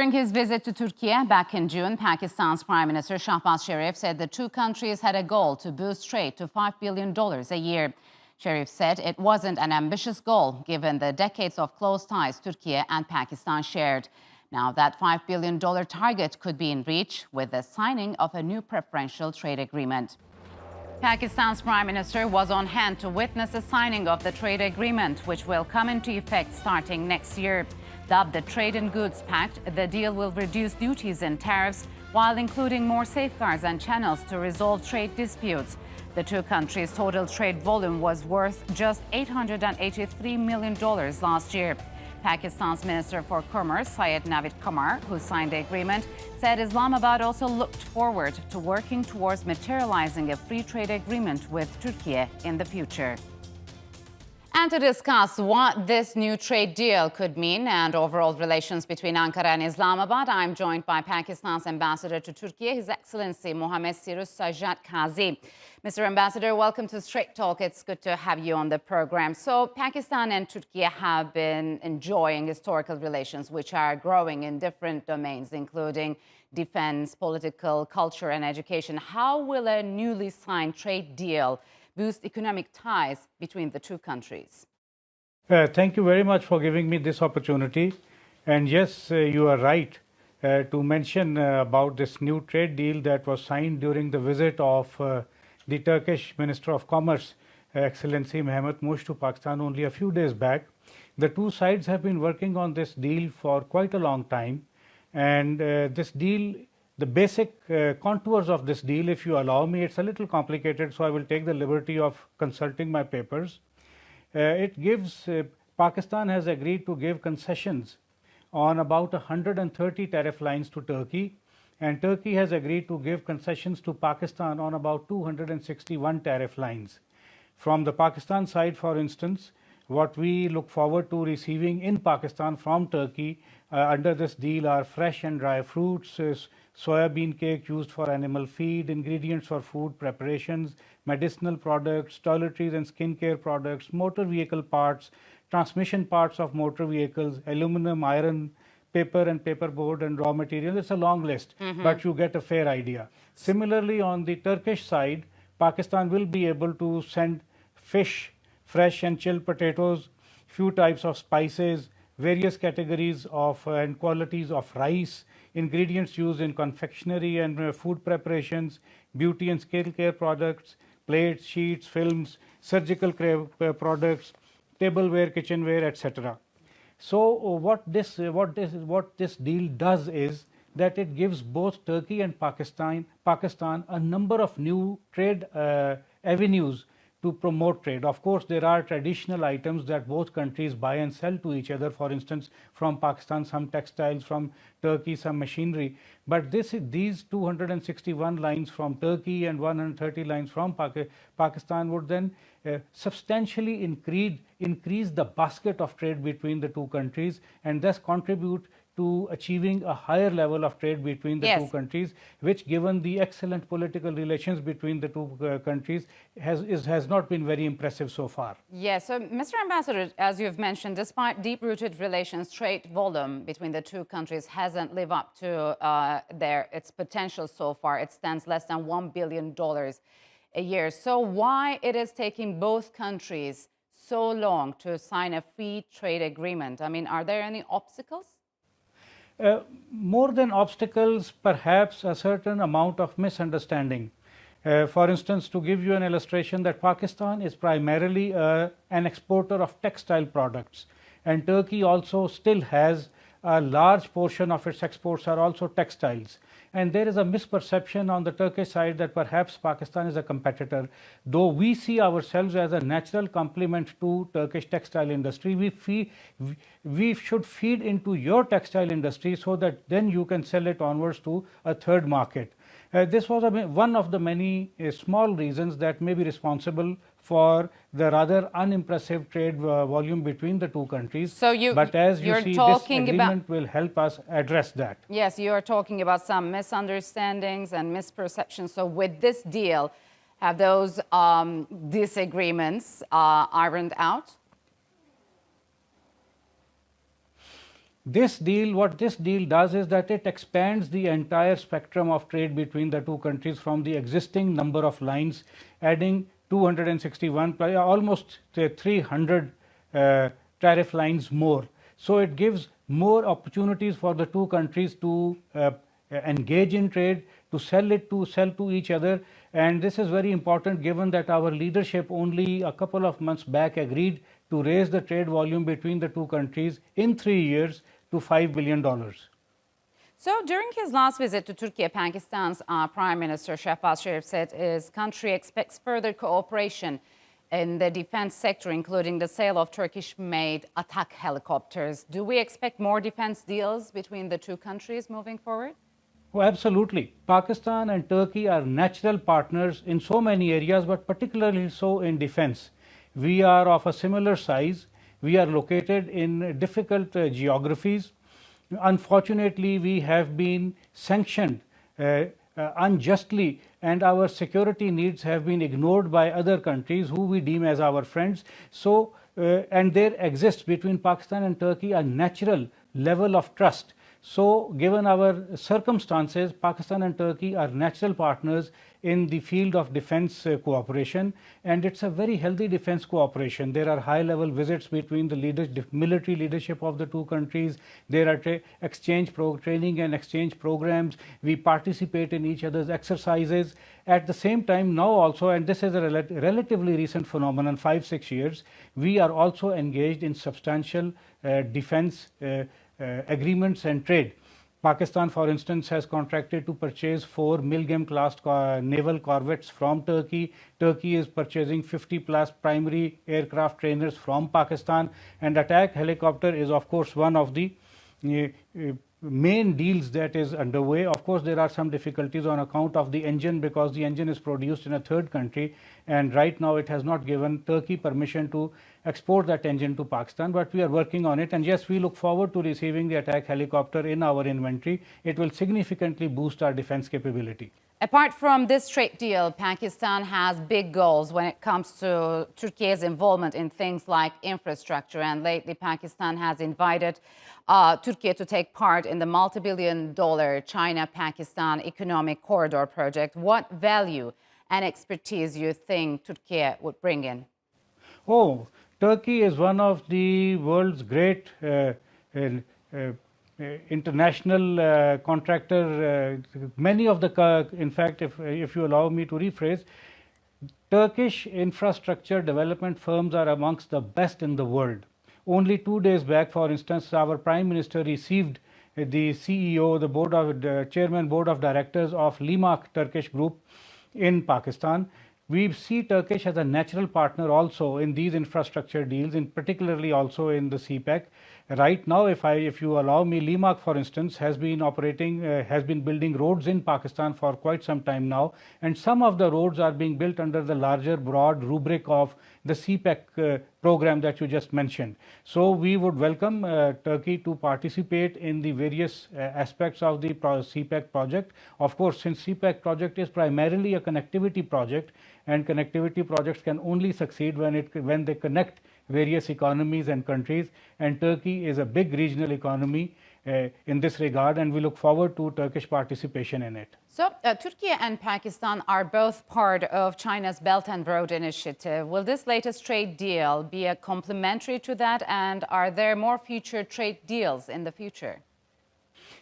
During his visit to Turkey back in June, Pakistan's Prime Minister Shehbaz Sharif said the two countries had a goal to boost trade to $5 billion a year. Sharif said it wasn't an ambitious goal given the decades of close ties Turkey and Pakistan shared. Now that $5 billion target could be in reach with the signing of a new preferential trade agreement. Pakistan's Prime Minister was on hand to witness the signing of the trade agreement, which will come into effect starting next year. Dubbed the Trade and Goods Pact, the deal will reduce duties and tariffs while including more safeguards and channels to resolve trade disputes. The two countries' total trade volume was worth just $883 million last year. Pakistan's Minister for Commerce, Syed Navid Kamar, who signed the agreement, said Islamabad also looked forward to working towards materializing a free trade agreement with Turkey in the future. And to discuss what this new trade deal could mean and overall relations between Ankara and Islamabad, I'm joined by Pakistan's ambassador to Turkey, His Excellency Mohammed Syrus Sajjad Qazi. Mr. Ambassador, welcome to Straight Talk. It's good to have you on the program. So Pakistan and Turkey have been enjoying historical relations, which are growing in different domains, including defense, political, culture, and education. How will a newly signed trade deal boost economic ties between the two countries? Thank you very much for giving me this opportunity. And yes, you are right to mention about this new trade deal that was signed during the visit of the Turkish Minister of Commerce, Excellency Mehmet Mush, to Pakistan only a few days back. The two sides have been working on this deal for quite a long time. And this deal, the basic contours of this deal, if you allow me, it's a little complicated, so I will take the liberty of consulting my papers. It gives, Pakistan has agreed to give concessions on about 130 tariff lines to Turkey, and Turkey has agreed to give concessions to Pakistan on about 261 tariff lines. From the Pakistan side, for instance, what we look forward to receiving in Pakistan from Turkey under this deal are fresh and dry fruits, soya bean cake used for animal feed, ingredients for food preparations, medicinal products, toiletries and skincare products, motor vehicle parts, transmission parts of motor vehicles, aluminum, iron, paper and paperboard and raw material. It's a long list, but you get a fair idea. Similarly, on the Turkish side, Pakistan will be able to send fish, fresh and chilled potatoes, few types of spices, various categories of and qualities of rice, ingredients used in confectionery and food preparations, beauty and skin care products, plates, sheets, films, surgical products, tableware, kitchenware, etc. So what this deal does is that it gives both Turkey and Pakistan a number of new trade avenues to promote trade. Of course, there are traditional items that both countries buy and sell to each other. For instance, from Pakistan, some textiles, from Turkey, some machinery. But these 261 lines from Turkey and 130 lines from Pakistan would then substantially increase the basket of trade between the two countries and thus contribute to achieving a higher level of trade between the two countries, which, given the excellent political relations between the two countries, has not been very impressive so far. Yes, so Mr. Ambassador, as you've mentioned, despite deep-rooted relations, trade volume between the two countries hasn't lived up to its potential so far. It stands less than $1 billion a year. So why it is taking both countries so long to sign a free trade agreement? I mean, are there any obstacles? More than obstacles, perhaps a certain amount of misunderstanding. For instance, to give you an illustration, that Pakistan is primarily an exporter of textile products, and Turkey also still has a large portion of its exports are also textiles. And there is a misperception on the Turkish side that perhaps Pakistan is a competitor. Though we see ourselves as a natural complement to Turkish textile industry, we should feed into your textile industry so that then you can sell it onwards to a third market. This was one of the many small reasons that may be responsible for the rather unimpressive trade volume between the two countries. But as you see, this agreement will help us address that. Yes, you are talking about some misunderstandings and misperceptions. So with this deal, have those disagreements ironed out? This deal, what this deal does is that it expands the entire spectrum of trade between the two countries from the existing number of lines, adding 261, almost 300 tariff lines more. So it gives more opportunities for the two countries to engage in trade, to sell to each other, and this is very important given that our leadership only a couple of months back agreed to raise the trade volume between the two countries in 3 years to $5 billion. So during his last visit to Turkey, Pakistan's Prime Minister Shehbaz Sharif said his country expects further cooperation in the defense sector, including the sale of Turkish-made attack helicopters. Do we expect more defense deals between the two countries moving forward? Oh, absolutely. Pakistan and Turkey are natural partners in so many areas, but particularly so in defense. We are of a similar size. We are located in difficult geographies. Unfortunately, we have been sanctioned unjustly, and our security needs have been ignored by other countries who we deem as our friends. So, and there exists between Pakistan and Turkey a natural level of trust. So, given our circumstances, Pakistan and Turkey are natural partners in the field of defense cooperation, and it's a very healthy defense cooperation. There are high-level visits between the military leadership of the two countries. There are training and exchange programs. We participate in each other's exercises. At the same time, now also, and this is a relatively recent phenomenon, 5-6 years, we are also engaged in substantial defense agreements and trade. Pakistan, for instance, has contracted to purchase 4 Milgem-class naval corvettes from Turkey. Turkey is purchasing 50+ primary aircraft trainers from Pakistan, and attack helicopter is, of course, one of the main deals that is underway. Of course, there are some difficulties on account of the engine, because the engine is produced in a third country, and right now it has not given Turkey permission to export that engine to Pakistan, but we are working on it. And yes, we look forward to receiving the attack helicopter in our inventory. It will significantly boost our defense capability. Apart from this trade deal, Pakistan has big goals when it comes to Turkey's involvement in things like infrastructure. And lately, Pakistan has invited Turkey to take part in the multi-billion-dollar China-Pakistan Economic Corridor project. What value and expertise do you think Turkey would bring in? Oh, Turkey is one of the world's great international contractor. Many of the, in fact, if you allow me to rephrase, Turkish infrastructure development firms are amongst the best in the world. Only 2 days back, for instance, our Prime Minister received the CEO, the Chairman Board of Directors of Limak Turkish Group in Pakistan. We see Turkish as a natural partner also in these infrastructure deals, in particularly also in the CPEC. Right now, if you allow me, Limak, for instance, has been building roads in Pakistan for quite some time now, and some of the roads are being built under the larger, broad rubric of the CPEC program that you just mentioned. So we would welcome Turkey to participate in the various aspects of the CPEC project. Of course, since CPEC project is primarily a connectivity project, and connectivity projects can only succeed when they connect various economies and countries, and Turkey is a big regional economy in this regard, and we look forward to Turkish participation in it. So Turkey and Pakistan are both part of China's Belt and Road Initiative. Will this latest trade deal be a complementary to that, and are there more future trade deals in the future?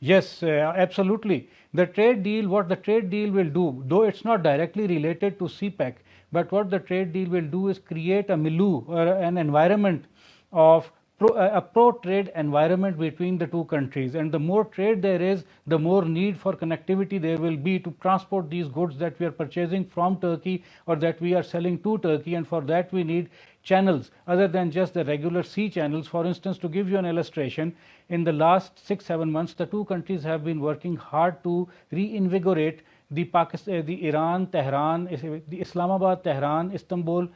Yes, absolutely. What the trade deal will do, though it's not directly related to CPEC, but what the trade deal will do is create a milieu or an environment of a pro-trade environment between the two countries. And the more trade there is, the more need for connectivity there will be to transport these goods that we are purchasing from Turkey or that we are selling to Turkey. And for that we need channels other than just the regular sea channels. For instance, to give you an illustration, in the last 6-7 months, the two countries have been working hard to reinvigorate the Iran-Tehran, the Islamabad-Tehran, Istanbul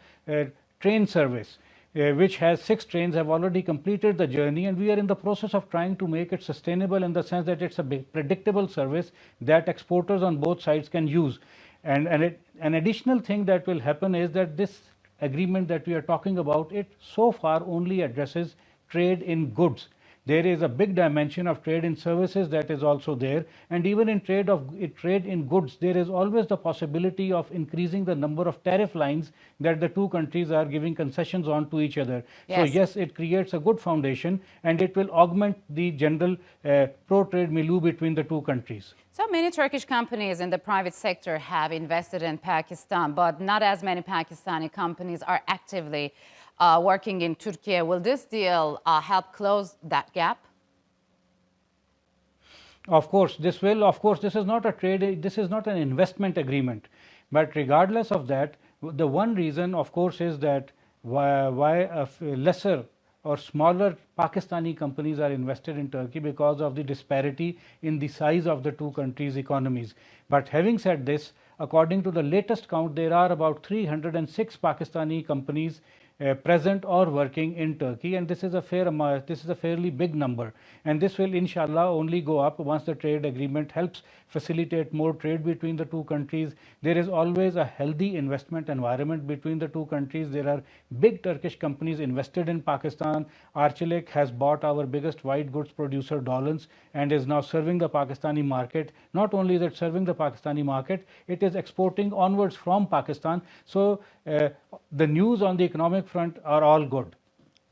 train service, which has 6 trains, have already completed the journey, and we are in the process of trying to make it sustainable in the sense that it's a predictable service that exporters on both sides can use. And an additional thing that will happen is that this agreement that we are talking about, it so far only addresses trade in goods. There is a big dimension of trade in services that is also there, and even in trade in goods, there is always the possibility of increasing the number of tariff lines that the two countries are giving concessions on to each other. So yes, it creates a good foundation, and it will augment the general pro-trade milieu between the two countries. So many Turkish companies in the private sector have invested in Pakistan, but not as many Pakistani companies are actively working in Turkey. Will this deal help close that gap? Of course, this will. Of course, this is not a trade. This is not an investment agreement. But regardless of that, the one reason, of course, is that why lesser or smaller Pakistani companies are invested in Turkey, because of the disparity in the size of the two countries' economies. But having said this, according to the latest count, there are about 306 Pakistani companies present or working in Turkey, and this is a fairly big number, and this will inshallah only go up once the trade agreement helps facilitate more trade between the two countries. There is always a healthy investment environment between the two countries. There are big Turkish companies invested in Pakistan. Arçelik has bought our biggest white goods producer, Dolans, and is now serving the Pakistani market. Not only is it serving the Pakistani market, it is exporting onwards from Pakistan. So the news on the economic front are all good.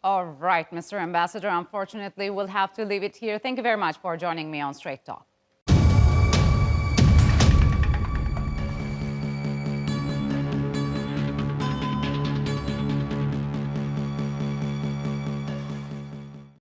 All right, Mr. Ambassador, unfortunately, we'll have to leave it here. Thank you very much for joining me on Straight Talk.